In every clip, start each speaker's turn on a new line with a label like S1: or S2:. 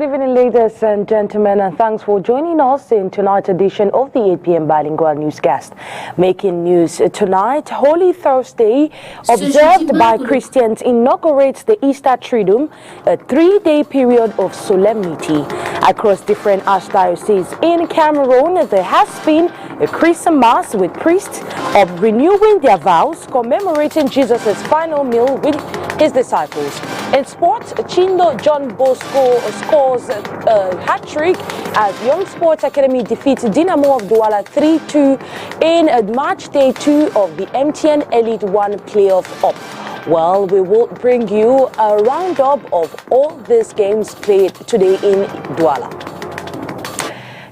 S1: evening, ladies and gentlemen, and thanks for joining us in tonight's edition of the 8 p.m. Bilingual Newscast. Making news tonight, Holy Thursday, observed by Christians, inaugurates the Easter Triduum, a 3-day period of solemnity. Across different archdioceses in Cameroon, there has been a Christian Mass with priests of renewing their vows, commemorating Jesus' final meal with his disciples. In sports, Chindo John Bosco scores a hat-trick as Young Sports Academy defeats Dynamo of Douala 3-2 in match day 2 of the MTN Elite 1 playoff up. Well, we will bring you a roundup of all these games played today in Douala.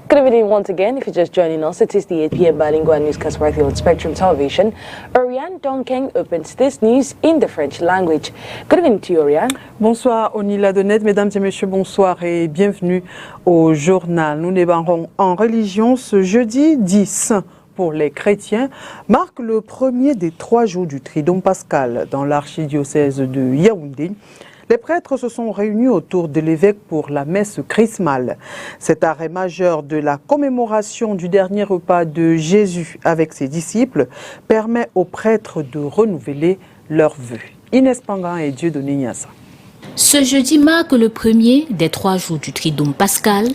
S1: Good evening once again. If you're just joining us, it is the 8 p.m. Bilingual Newscast right here on Spectrum Television. Oriane Donkeng opens this news in the French language. Good evening to you, Oriane.
S2: Bonsoir, Onila Donette. Mesdames et messieurs, bonsoir et bienvenue au journal. Nous débarrons en religion ce jeudi 10 pour les chrétiens marque le premier des 3 jours du Triduum pascal dans l'archidiocèse de Yaoundé. Les prêtres se sont réunis autour de l'évêque pour la messe chrismale. Cet arrêt majeur de la commémoration du dernier repas de Jésus avec ses disciples permet aux prêtres de renouveler leurs vœux. Inès Pangan et Dieudonné Niassa.
S3: Ce jeudi marque le premier des 3 jours du Triduum pascal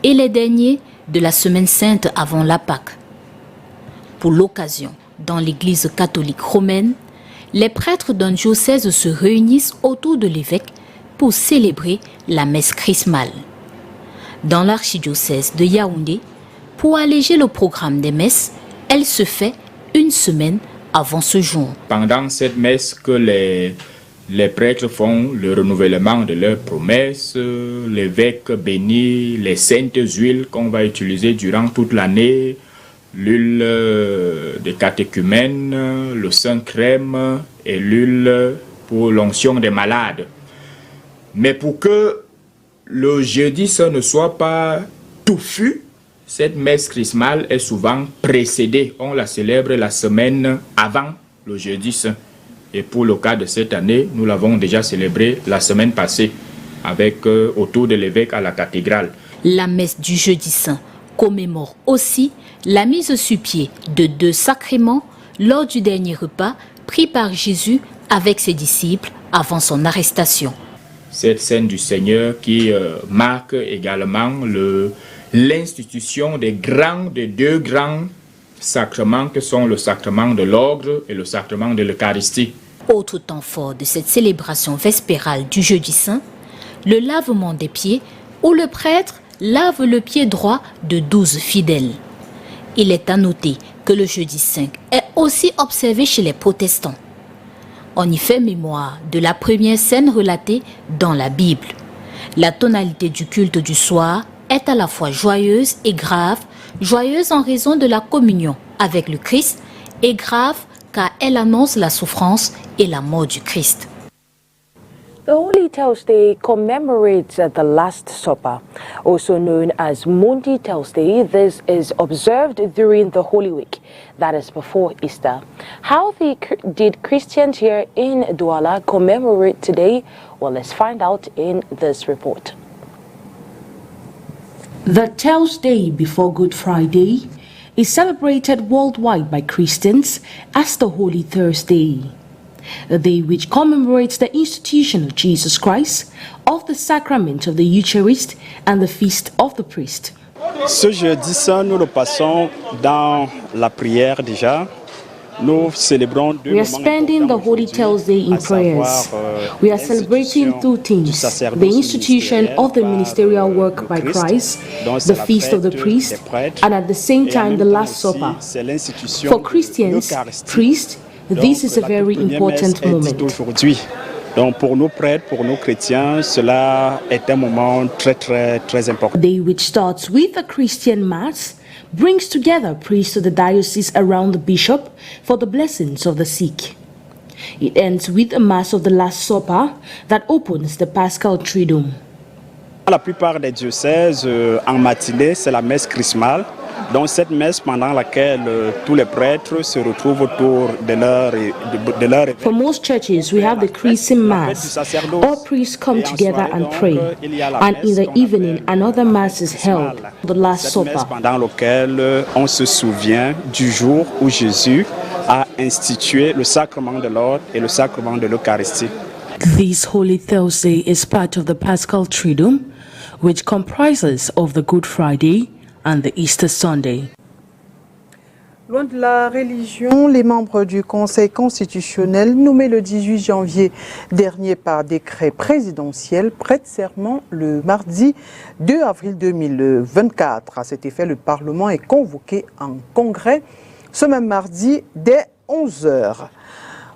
S3: et les derniers de la semaine sainte avant la Pâque. Pour l'occasion, dans l'église catholique romaine, les prêtres d'un diocèse se réunissent autour de l'évêque pour célébrer la messe chrismale. Dans l'archidiocèse de Yaoundé, pour alléger le programme des messes, elle se fait une semaine avant ce jour.
S4: Pendant cette messe que les prêtres font le renouvellement de leurs promesses, l'évêque bénit les saintes huiles qu'on va utiliser durant toute l'année, l'huile de catéchumène, le saint crème et l'huile pour l'onction des malades. Mais pour que le jeudi saint ne soit pas touffu, cette messe chrismale est souvent précédée. On la célèbre la semaine avant le jeudi saint. Et pour le cas de cette année, nous l'avons déjà célébré la semaine passée avec autour de l'évêque à la cathédrale.
S3: La messe du jeudi saint commémore aussi la mise sur pied de 2 sacrements lors du dernier repas pris par Jésus avec ses disciples avant son arrestation.
S4: Cette scène du Seigneur qui marque également l'institution des 2 grands sacrements que sont le sacrement de l'ordre et le sacrement de l'Eucharistie.
S3: Autre temps fort de cette célébration vespérale du jeudi saint, le lavement des pieds où le prêtre lave le pied droit de 12 fidèles. Il est à noter que le jeudi 5 est aussi observé chez les protestants. On y fait mémoire de la première scène relatée dans la Bible. La tonalité du culte du soir est à la fois joyeuse et grave, joyeuse en raison de la communion avec le Christ et grave car elle annonce la souffrance et la mort du Christ.
S1: The Holy Thursday commemorates the Last Supper, also known as Maundy Thursday. This is observed during the Holy Week, that is before Easter. How did Christians here in Douala commemorate today? Well, let's find out in this report.
S5: The Thursday before Good Friday is celebrated worldwide by Christians as the Holy Thursday, a day which commemorates the institution of Jesus Christ, of the sacrament of the Eucharist and the feast of the priest.
S6: Ce jeudi saint, nous le passons dans la prière déjà. Nous célébrons 2
S5: We are spending the Holy Thursday in prayers. We are celebrating 2 things: the institution of the ministerial work by Christ, the feast of the priest, and at the same time the Last Supper. For Christians, priests, this is a very important moment.
S6: Donc pour nous prêtres, pour nous chrétiens, cela est un moment très important.
S5: A day which starts with a Christian Mass brings together priests of the diocese around the bishop for the blessings of the sick. It ends with a Mass of the Last Supper that opens the Paschal Triduum.
S6: La plupart des diocèses, en matinée, c'est la messe chrismale. Donc cette messe pendant laquelle tous les prêtres se retrouvent autour de leur
S5: For most churches, we have the Chrism Mass. All priests come together and pray. And in the evening, another Mass is held, the Last Supper.
S6: Pendant lequel on se souvient du jour où Jésus a institué le sacrement de l'ordre et le sacrement de l'Eucharistie.
S1: This Holy Thursday is part of the Paschal Triduum, which comprises of the Good Friday and the Easter Sunday.
S2: Loin de la religion, les membres du Conseil constitutionnel, nommés le 18 janvier dernier par décret présidentiel, prêtent serment le mardi 2 avril 2024. À cet effet, le Parlement est convoqué en congrès ce même mardi dès 11h.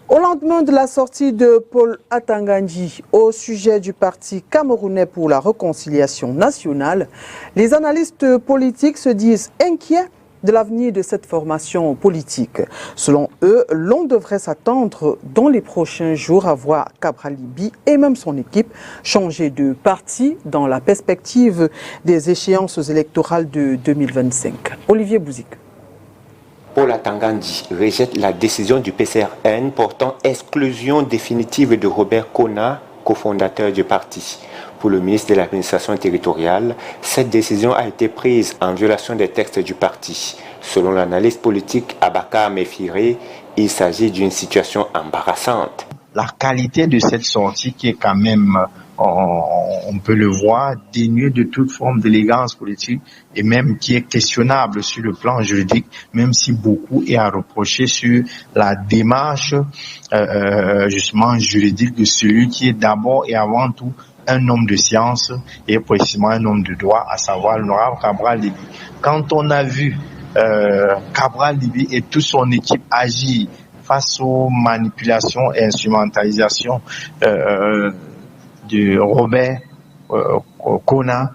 S2: Au lendemain de la sortie de Paul Atangandji au sujet du Parti camerounais pour la réconciliation nationale, les analystes politiques se disent inquiets de l'avenir de cette formation politique. Selon eux, l'on devrait s'attendre dans les prochains jours à voir Cabral Libye et même son équipe changer de parti dans la perspective des échéances électorales de 2025. Olivier Bouzik.
S7: Paul Atangandji rejette la décision du PCRN portant exclusion définitive de Robert Kona, cofondateur du parti. Pour le ministre de l'administration territoriale, cette décision a été prise en violation des textes du parti. Selon l'analyste politique Abakar Mefiré, il s'agit d'une situation embarrassante.
S8: La qualité de cette sortie qui est quand même, on peut le voir, dénuée de toute forme d'élégance politique et même qui est questionnable sur le plan juridique, même si beaucoup est à reprocher sur la démarche justement juridique de celui qui est d'abord et avant tout un homme de science et précisément un homme de droit, à savoir l'honorable Cabral Libye. Quand on a vu Cabral Libye et toute son équipe agir face aux manipulations et instrumentalisations de Robert Kona,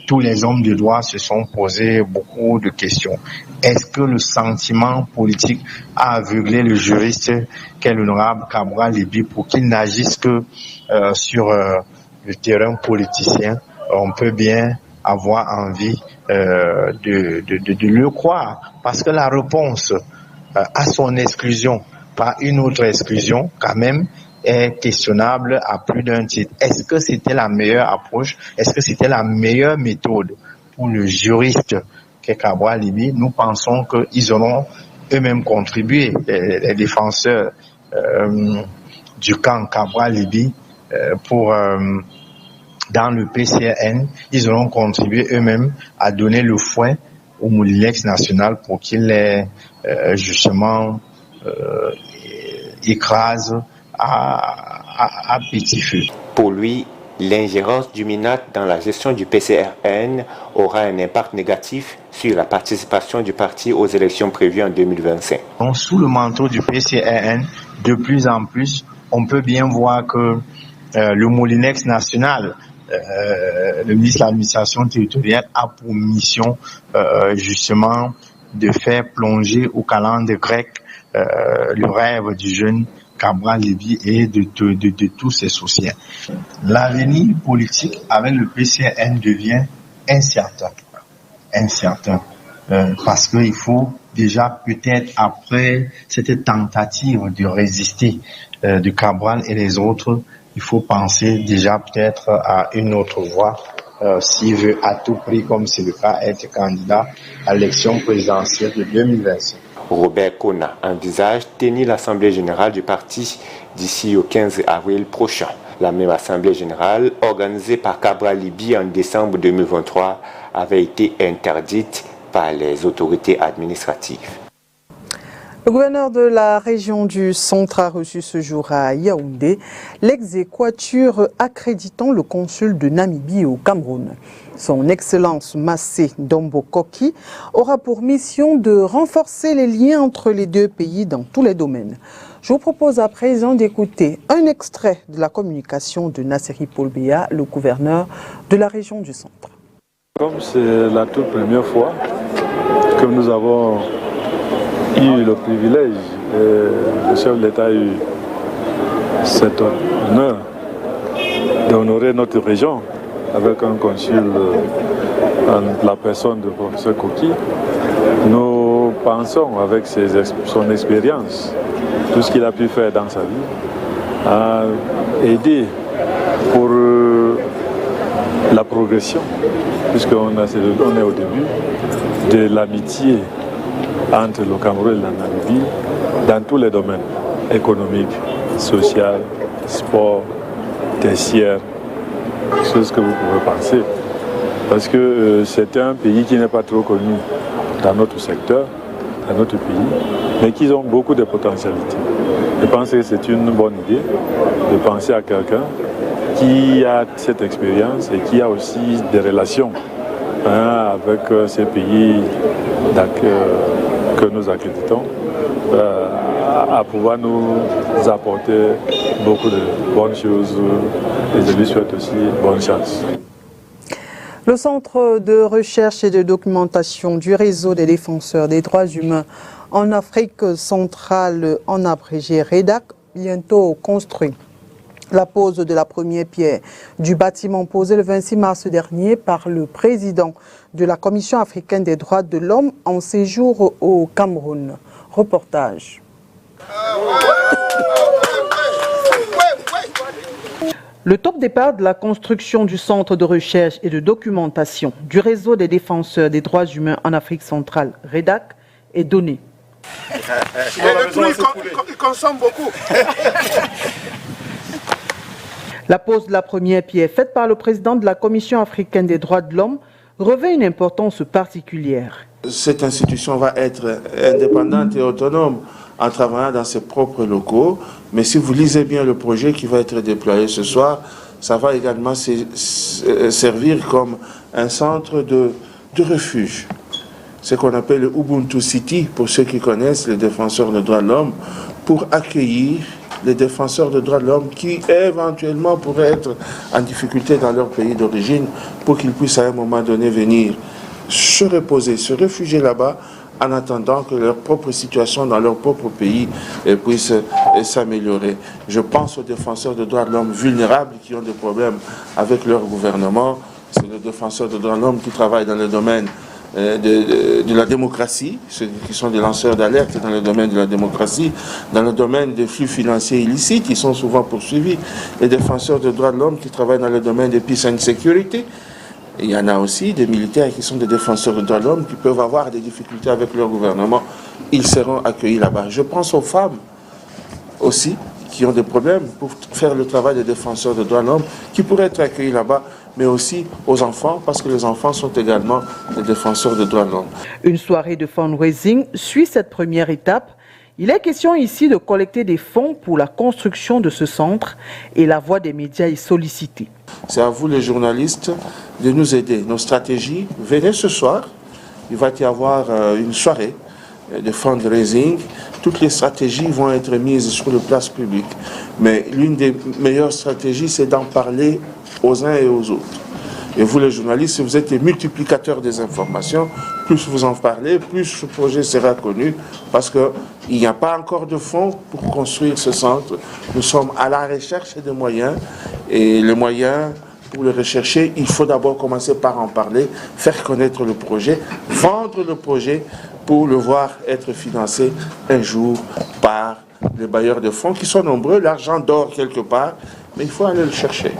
S8: tous les hommes de droit se sont posés beaucoup de questions. Est-ce que le sentiment politique a aveuglé le juriste qu'est l'honorable Cabral Libye pour qu'il n'agisse que sur le terrain politicien? On peut bien avoir envie de le croire, parce que la réponse à son exclusion par une autre exclusion, quand même, est questionnable à plus d'un titre. Est-ce que c'était la meilleure approche? Est-ce que c'était la meilleure méthode pour le juriste qu'est Cabral Libye? Nous pensons qu'ils auront eux-mêmes contribué, les défenseurs du camp Cabral Libye, pour dans le PCRN, ils auront contribué eux-mêmes à donner le fouet au Moulinex national pour qu'il les justement écrase à petit feu.
S7: Pour lui, l'ingérence du MINAT dans la gestion du PCRN aura un impact négatif sur la participation du parti aux élections prévues en 2025.
S8: Donc, sous le manteau du PCRN, de plus en plus, on peut bien voir que le Moulinex national, le ministre de l'administration territoriale, a pour mission justement de faire plonger au calendrier grec le rêve du jeune Cabral Libye et de tous ses sociens. L'avenir politique avec le PCRN devient incertain, parce qu'il faut déjà peut-être après cette tentative de résister de Cabral et les autres, il faut penser déjà peut-être à une autre voie s'il veut à tout prix, comme c'est le cas, être candidat à l'élection présidentielle de 2025.
S7: Robert Kona envisage tenir l'Assemblée générale du parti d'ici au 15 avril prochain. La même Assemblée générale, organisée par Cabral Libye en décembre 2023, avait été interdite par les autorités administratives.
S2: Le gouverneur de la région du Centre a reçu ce jour à Yaoundé l'ex-équature accréditant le consul de Namibie au Cameroun. Son Excellence Massé Dombo Koki aura pour mission de renforcer les liens entre les deux pays dans tous les domaines. Je vous propose à présent d'écouter un extrait de la communication de Nasseri Paul Biya, le gouverneur de la région du Centre.
S9: Comme c'est la toute première fois que nous avons eu le privilège, le chef de l'État a eu cet honneur d'honorer notre région avec un consul en la personne de professeur Koki, nous pensons avec son expérience, tout ce qu'il a pu faire dans sa vie, à aider pour la progression, puisqu'on est au début de l'amitié entre le Cameroun et la Namibie dans tous les domaines, économiques, social, sport, tertiaire, c'est ce que vous pouvez penser. Parce que c'est un pays qui n'est pas trop connu dans notre secteur, dans notre pays, mais qui ont beaucoup de potentialités. Je pense que c'est une bonne idée de penser à quelqu'un qui a cette expérience et qui a aussi des relations avec ces pays que nous accréditons, à pouvoir nous apporter beaucoup de bonnes choses et je lui souhaite aussi bonne chance.
S2: Le Centre de recherche et de documentation du réseau des défenseurs des droits humains en Afrique centrale, en abrégé REDAC, bientôt construit. La pose de la première pierre du bâtiment posé le 26 mars dernier par le président de la Commission africaine des droits de l'homme en séjour au Cameroun. Reportage. Le top départ de la construction du centre de recherche et de documentation du réseau des défenseurs des droits humains en Afrique centrale, REDAC, est donné.
S10: Il consomme beaucoup.
S2: La pose de la première pierre faite par le président de la Commission africaine des droits de l'homme revêt une importance particulière.
S10: Cette institution va être indépendante et autonome en travaillant dans ses propres locaux. Mais si vous lisez bien le projet qui va être déployé ce soir, ça va également servir comme un centre de refuge. Ce qu'on appelle le Ubuntu City, pour ceux qui connaissent les défenseurs des droits de l'homme, pour accueillir les défenseurs des droits de l'homme qui éventuellement pourraient être en difficulté dans leur pays d'origine, pour qu'ils puissent à un moment donné venir se reposer, se réfugier là-bas, en attendant que leur propre situation dans leur propre pays puisse s'améliorer. Je pense aux défenseurs des droits de l'homme vulnérables qui ont des problèmes avec leur gouvernement. C'est les défenseurs des droits de l'homme qui travaillent dans le domaine de la démocratie, ceux qui sont des lanceurs d'alerte dans le domaine de la démocratie, dans le domaine des flux financiers illicites, ils sont souvent poursuivis. Les défenseurs des droits de l'homme qui travaillent dans le domaine de peace and security. Il y en a aussi des militaires qui sont des défenseurs des droits de l'homme qui peuvent avoir des difficultés avec leur gouvernement. Ils seront accueillis là-bas. Je pense aux femmes aussi qui ont des problèmes pour faire le travail des défenseurs des droits de l'homme qui pourraient être accueillis là-bas, mais aussi aux enfants parce que les enfants sont également des défenseurs des droits de l'homme.
S2: Une soirée de fundraising suit cette première étape. Il est question ici de collecter des fonds pour la construction de ce centre et la voix des médias est sollicitée.
S10: C'est à vous les journalistes de nous aider. Nos stratégies, venez ce soir, il va y avoir une soirée de fundraising. Toutes les stratégies vont être mises sur le place public. Mais l'une des meilleures stratégies, c'est d'en parler aux uns et aux autres. Et vous les journalistes, si vous êtes les multiplicateurs des informations, plus vous en parlez, plus ce projet sera connu, parce qu'il n'y a pas encore de fonds pour construire ce centre. Nous sommes à la recherche de moyens, et les moyens, pour le rechercher, il faut d'abord commencer par en parler, faire connaître le projet, vendre le projet pour le voir être financé un jour par les bailleurs de fonds qui sont nombreux. L'argent dort quelque part, mais il faut aller le chercher.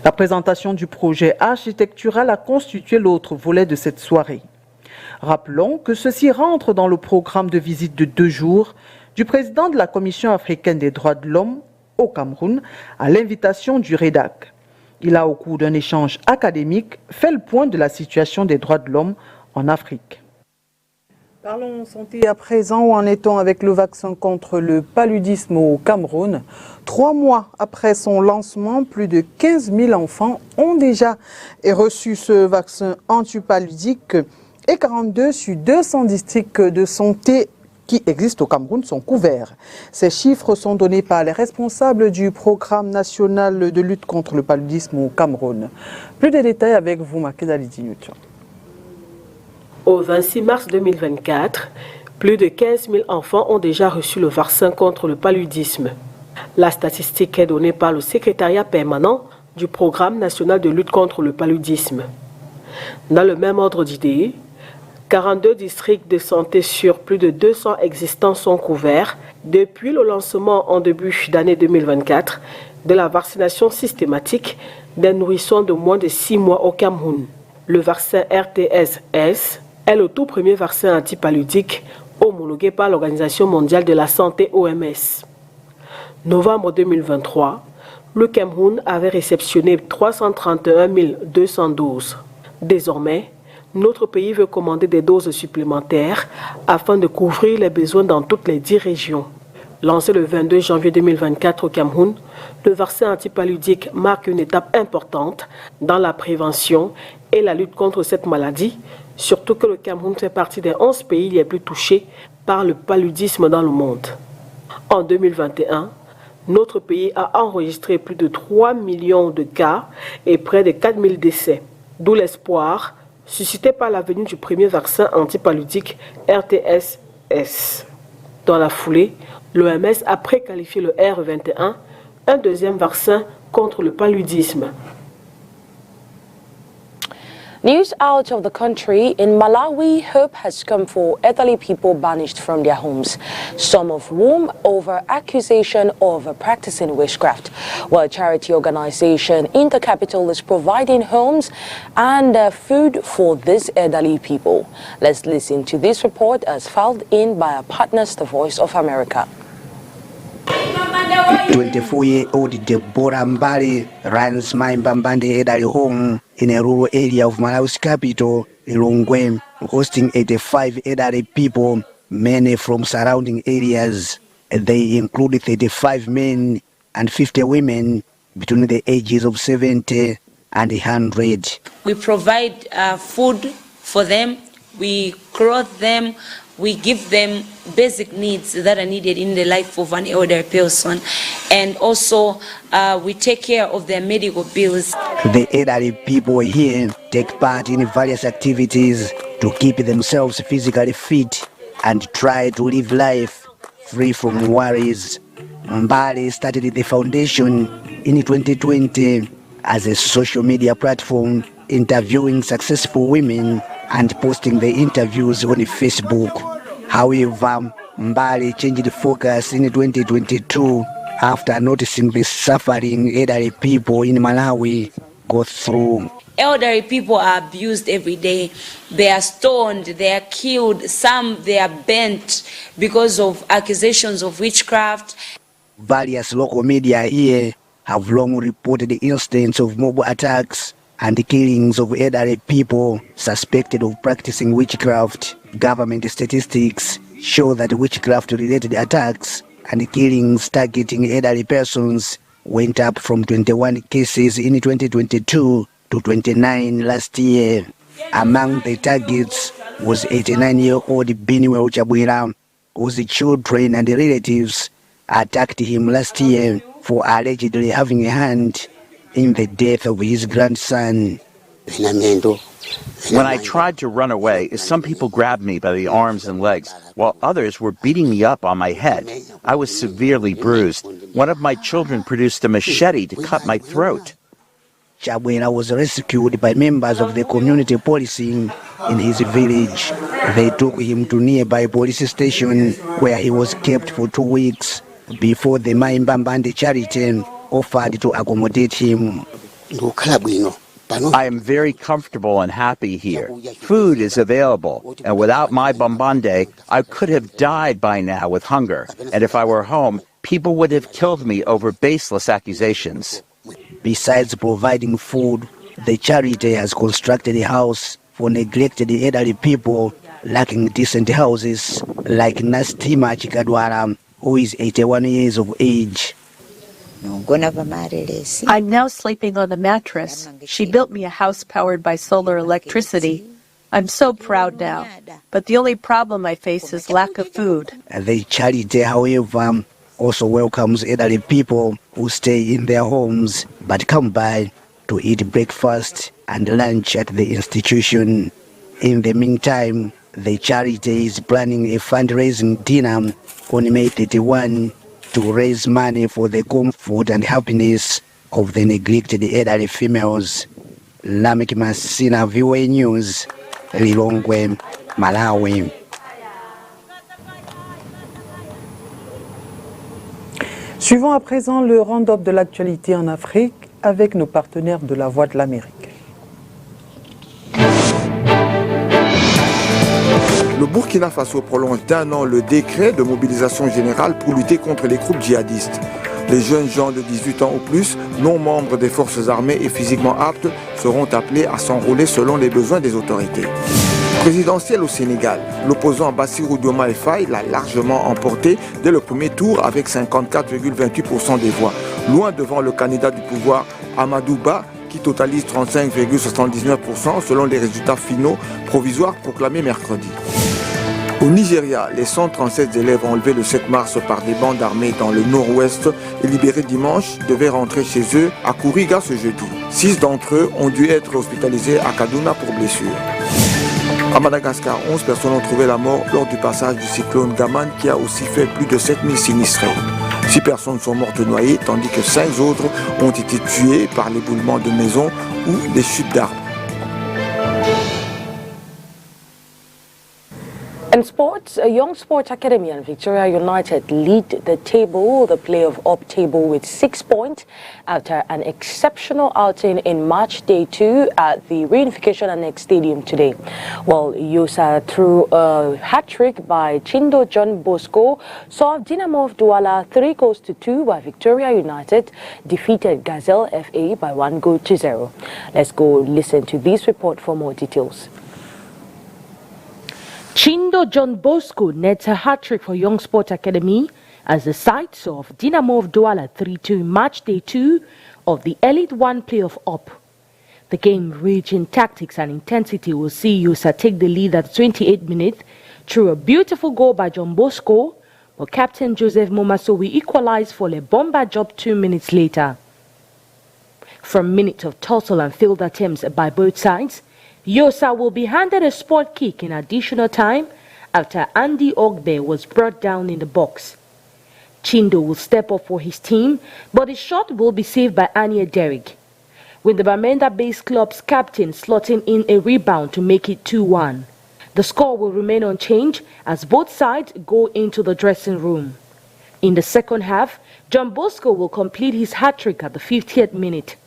S2: La présentation du projet architectural a constitué l'autre volet de cette soirée. Rappelons que ceci rentre dans le programme de visite de 2 jours du président de la Commission africaine des droits de l'homme au Cameroun à l'invitation du REDAC. Il a, au cours d'un échange académique, fait le point de la situation des droits de l'homme en Afrique. Parlons santé à présent. Où en est-on avec le vaccin contre le paludisme au Cameroun? 3 mois après son lancement, plus de 15 000 enfants ont déjà reçu ce vaccin antipaludique et 42 sur 200 districts de santé qui existent au Cameroun sont couverts. Ces chiffres sont donnés par les responsables du programme national de lutte contre le paludisme au Cameroun. Plus de détails avec vous, Makeda Lidinution.
S11: Au 26 mars 2024, plus de 15 000 enfants ont déjà reçu le vaccin contre le paludisme. La statistique est donnée par le secrétariat permanent du Programme national de lutte contre le paludisme. Dans le même ordre d'idées, 42 districts de santé sur plus de 200 existants sont couverts depuis le lancement en début d'année 2024 de la vaccination systématique des nourrissons de moins de 6 mois au Cameroun. Le vaccin RTS-S est le tout premier vaccin antipaludique homologué par l'Organisation mondiale de la santé OMS. Novembre 2023, le Cameroun avait réceptionné 331 200 doses. Désormais, notre pays veut commander des doses supplémentaires afin de couvrir les besoins dans toutes les 10 régions. Lancé le 22 janvier 2024 au Cameroun, le vaccin antipaludique marque une étape importante dans la prévention et la lutte contre cette maladie, surtout que le Cameroun fait partie des 11 pays les plus touchés par le paludisme dans le monde. En 2021, notre pays a enregistré plus de 3 millions de cas et près de 4 000 décès, d'où l'espoir suscité par la venue du premier vaccin antipaludique RTS-S. Dans la foulée, l'OMS a préqualifié le R21, un deuxième vaccin contre le paludisme.
S1: News out of the country. In Malawi, hope has come for elderly people banished from their homes, some of whom over accusation of practicing witchcraft. While charity organization in the capital is providing homes and food for these elderly people. Let's listen to this report as filed in by our partners, the Voice of America.
S12: 24-year-old Deborah Mbali runs Mbambande Elderly Home in a rural area of Malawi's capital, Lilongwe, hosting 85 elderly people, many from surrounding areas. They include 35 men and 50 women between the ages of 70 and 100.
S13: We provide food for them, we clothe them, we give them basic needs that are needed in the life of an elderly person, and also we take care of their medical bills.
S12: The elderly people here take part in various activities to keep themselves physically fit and try to live life free from worries. Mbali started the foundation in 2020 as a social media platform, interviewing successful women and posting the interviews on Facebook. However, Mbali changed focus in 2022 after noticing the suffering elderly people in Malawi go through.
S13: Elderly people are abused every day. They are stoned, they are killed, some they are burnt because of accusations of witchcraft.
S12: Various local media here have long reported incidents of mob attacks and killings of elderly people suspected of practicing witchcraft. Government statistics show that witchcraft-related attacks and killings targeting elderly persons went up from 21 cases in 2022 to 29 last year. Among the targets was 89-year-old Biniwe Chabwira, whose children and relatives attacked him last year for allegedly having a hand in the death of his grandson.
S14: When I tried to run away, some people grabbed me by the arms and legs, while others were beating me up on my head. I was severely bruised. One of my children produced a machete to cut my throat.
S12: Chabwera was rescued by members of the community policing in his village. They took him to nearby police station where he was kept for 2 weeks before the Mbambande charity offered to accommodate him.
S14: I am very comfortable and happy here. Food is available, and without my Mbambande, I could have died by now with hunger. And if I were home, people would have killed me over baseless accusations.
S12: Besides providing food, the charity has constructed a house for neglected elderly people lacking decent houses, like Nastima Chikadwara, who is 81 years of age.
S15: I'm now sleeping on a mattress. She built me a house powered by solar electricity. I'm so proud now, but the only problem I face is lack of food.
S12: The charity, however, also welcomes elderly people who stay in their homes but come by to eat breakfast and lunch at the institution. In the meantime, the charity is planning a fundraising dinner on May 31 to raise money for the comfort and happiness of the neglected elderly females. Lamek Masina, VOA News, Lilongwe, Malawi.
S2: Suivons à présent le round-up de l'actualité en Afrique avec nos partenaires de la Voix de l'Amérique.
S16: Le Burkina Faso prolonge d'1 an le décret de mobilisation générale pour lutter contre les groupes djihadistes. Les jeunes gens de 18 ans ou plus, non membres des forces armées et physiquement aptes, seront appelés à s'enrôler selon les besoins des autorités. Présidentielle au Sénégal, l'opposant Bassirou Diomaye Faye l'a largement emporté dès le premier tour avec 54,28% des voix, loin devant le candidat du pouvoir Amadou Ba qui totalise 35,79% selon les résultats finaux provisoires proclamés mercredi. Au Nigeria, les 137 élèves enlevés le 7 mars par des bandes armées dans le nord-ouest et libérés dimanche devaient rentrer chez eux à Kuriga ce jeudi. 6 d'entre eux ont dû être hospitalisés à Kaduna pour blessures. À Madagascar, 11 personnes ont trouvé la mort lors du passage du cyclone Gaman qui a aussi fait plus de 7000 sinistrés. 6 personnes sont mortes noyées tandis que 5 autres ont été tuées par l'éboulement de maisons ou des chutes d'arbres.
S1: In sports, Young Sports Academy and Victoria United lead the playoff up table with 6 points after an exceptional outing in match day 2 at the Reunification Annex Stadium today. Well, Yosa threw a hat-trick by Chindo John Bosco saw Dynamo of Douala 3-2 while Victoria United defeated Gazelle FA by 1-0. Let's go listen to this report for more details. Chindo John Bosco nets a hat-trick for Young Sports Academy as the side saw Dynamo of Douala 3-2 match day 2 of the Elite 1 playoff up. The game, rich in tactics and intensity, will see Yosa take the lead at 28 minutes through a beautiful goal by John Bosco, but Captain Joseph Momaso will equalize for a bomber job 2 minutes later. From minutes of tussle and failed attempts by both sides, Yosa will be handed a spot kick in additional time after Andy Ogbe was brought down in the box. Chindo will step up for his team, but his shot will be saved by Anya Derrick, with the Bamenda-based club's captain slotting in a rebound to make it 2-1. The score will remain unchanged as both sides go into the dressing room. In the second half, John Bosco will complete his hat-trick at the 50th minute.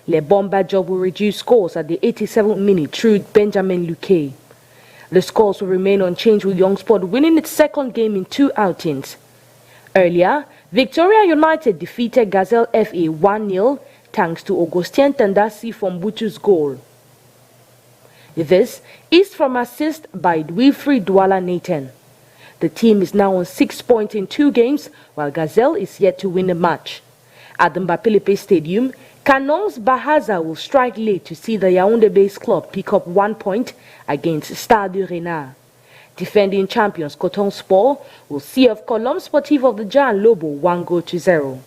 S1: Le Bomba Job will reduce scores at the 87th minute through Benjamin Luque. The scores will remain unchanged with Young Sport winning its second game in 2 outings. Earlier, Victoria United defeated Gazelle FA 1-0 thanks to Augustin Tandasi from Butu's goal. This is from assist by Wilfried Douala Nathan. The team is now on 6 points in 2 games while Gazelle is yet to win a match. At the Mbapilipe Stadium, Canons Bahaza will strike late to see the Yaoundé-based club pick up 1 point against Stade du Renard. Defending champions Coton Sport will see of Colombe Sportif of the Jan Lobo 1-0.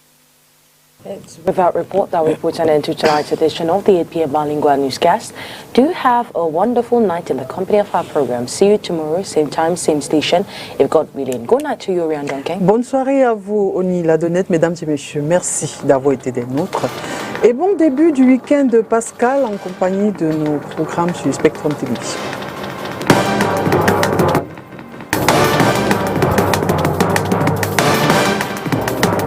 S1: It's with that report that we put an end to tonight's edition of the 8 p.m. bilingual newscast. Do have a wonderful night in the company of our program. See you tomorrow, same time, same station. If God willing. Good night to you, Rian Duncan.
S2: Bonne soirée à vous, Oni Ladonnette, mesdames et messieurs. Merci d'avoir été des nôtres. Et bon début du week-end de Pascal en compagnie de nos programmes sur Spectrum Télévision.